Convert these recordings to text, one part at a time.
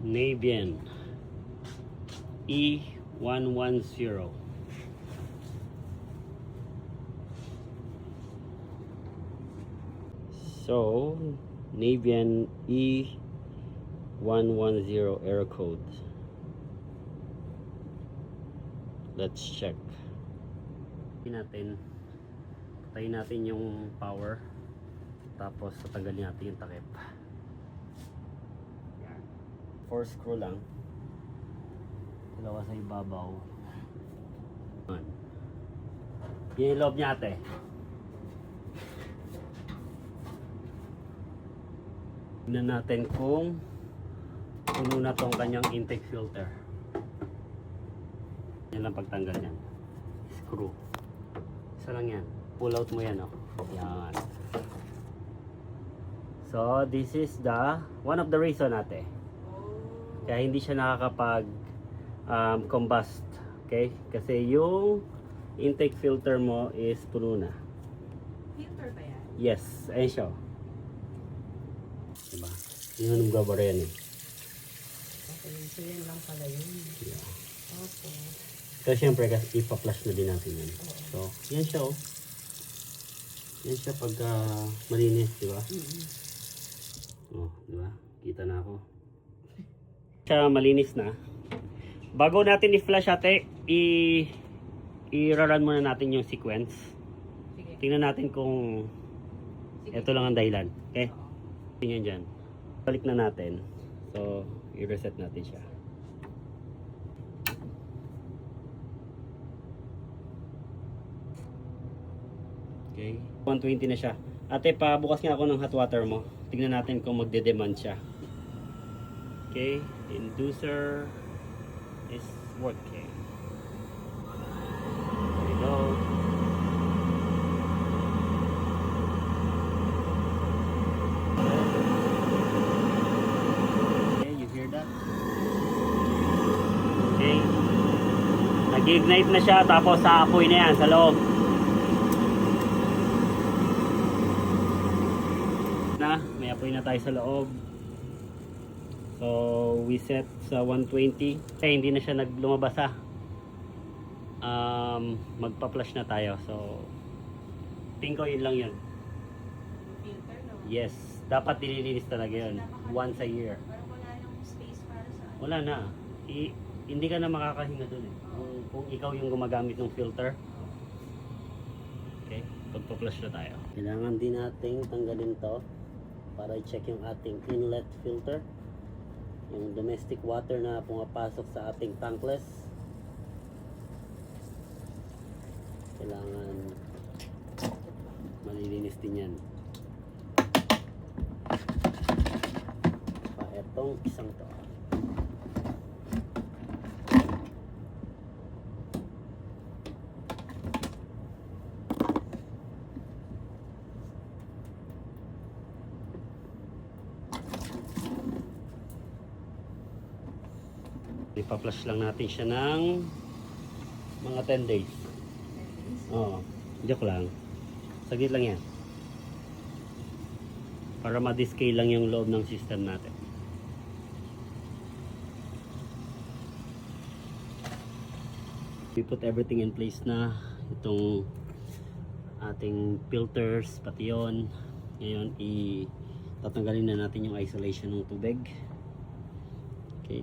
Navian E110. So, Navian E110 error code. Let's check. Patayin natin yung power. Tapos tatanggalin natin yung takip. Yan. 4 screw lang. Dalawa sa ibabaw. Yan. Yan yung loob niya, ate. Tignan natin kung puno na tong kanyang intake filter. Yan lang pagtanggal yan. Screw. Isa lang yan. Pull out mo yan, oh. Yan. So, this is the one of the reason ate. Kaya hindi siya nakakapag combust. Okay? Kasi yung intake filter mo is puno na. Filter ba yan? Yes. Ayun siya. Diba? Yung nagabara yan eh. Okay, so yan lang pala yun. Yeah. Okay. So, syempre, kasi ipa-flush na din natin yan. So, yan siya, oh. Yan siya pagka malinis, di ba? Oh, di ba? Kita na ako. Siya malinis na. Bago natin i-flush ate, i-run muna natin yung sequence. Sige. Tingnan natin kung ito lang ang dahilan. Okay? Tingnan dyan. Balik na natin. So, i-reset natin siya. Okay. 120 na siya. Ate, pabukas nga ako ng hot water mo. Tignan natin kung magde-demand siya. Okay. Inducer is working. There we go. Okay, you hear that? Okay. Nag-ignite na siya tapos aapoy na yan sa loob. May apoy na tayo sa loob. So we set sa 120 kasi hindi na siya lumabas ha. Magpa-flush na tayo. So tingin ko yun lang yun. Filter, no? Yes, dapat nililinis talaga yun once a year. Parang wala nang space para sa ano. Wala na. Hindi ka na makakahinga dun eh. Kung ikaw yung gumagamit ng filter. Okay, magpa-flush na tayo. Kailangan din nating tanggalin to para i-check yung ating inlet filter, yung domestic water na pumapasok sa ating tankless. Kailangan malilinis din yan. Pa etong isang to. Ipa-flush lang natin siya ng mga 10 days. Oo, joke lang. Saglit lang yan. Para ma-descale lang yung loob ng system natin. We put everything in place na. Itong ating filters, pati yun. Ngayon, tatanggalin na natin yung isolation ng tubig. Okay.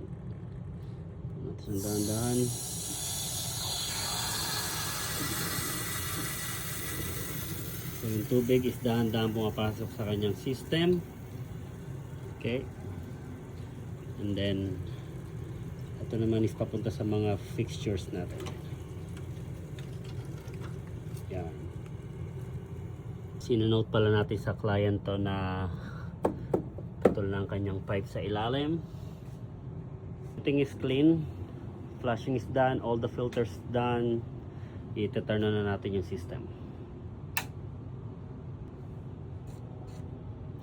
Natin ang dahan-dahan. So yung tubig is dahan-dahan pumapasok sa kanyang system. Okay. And then ito naman is papunta sa mga fixtures natin. Yan. Sinanote pala natin sa client to na putol ng kanyang pipe sa ilalim. Everything is clean, flushing is done, all the filters done. I-turn na natin yung system.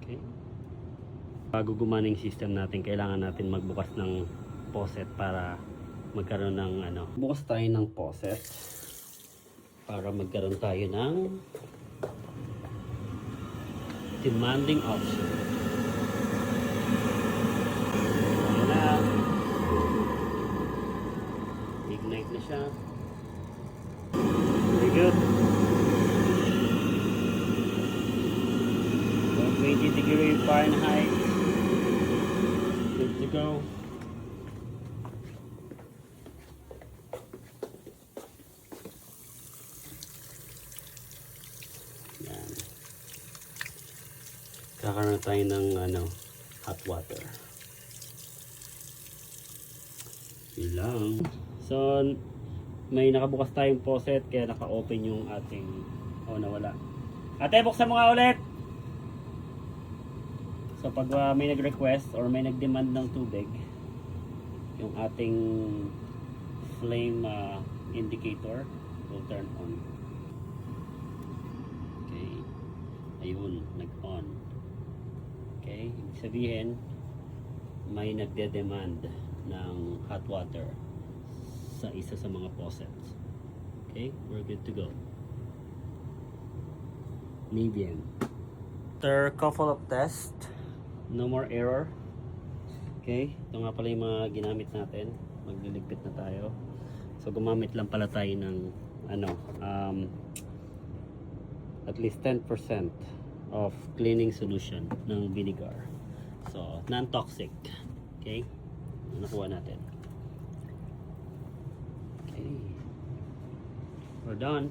Okay. Bago gumana yung system natin, kailangan natin magbukas ng faucet para magkaroon ng ano. Bukas tayo ng faucet para magkaroon tayo ng demanding option. Ayan na. na siya. Very good. So, 20 degree Fahrenheit. Good to go. Yan. Kakaroon tayo ng hot water. Yun lang. So, may nakabukas tayong faucet kaya naka-open yung ating nawala. Ate, buksan mo nga ulit! So, pag may nag-request or may nag-demand ng tubig, yung ating flame indicator will turn on. Okay. Ayun, nag-on. Okay. Ibig sabihin, may nagde-demand ng hot water sa isa sa mga faucets. Okay, we're good to go. Medium. After couple of tests, no more error. Okay, ito nga pala yung mga ginamit natin. Magliligpit na tayo. So gumamit lang pala tayo ng at least 10% of cleaning solution ng vinegar. So non-toxic. Okay, nakuha natin. Okay, we're done.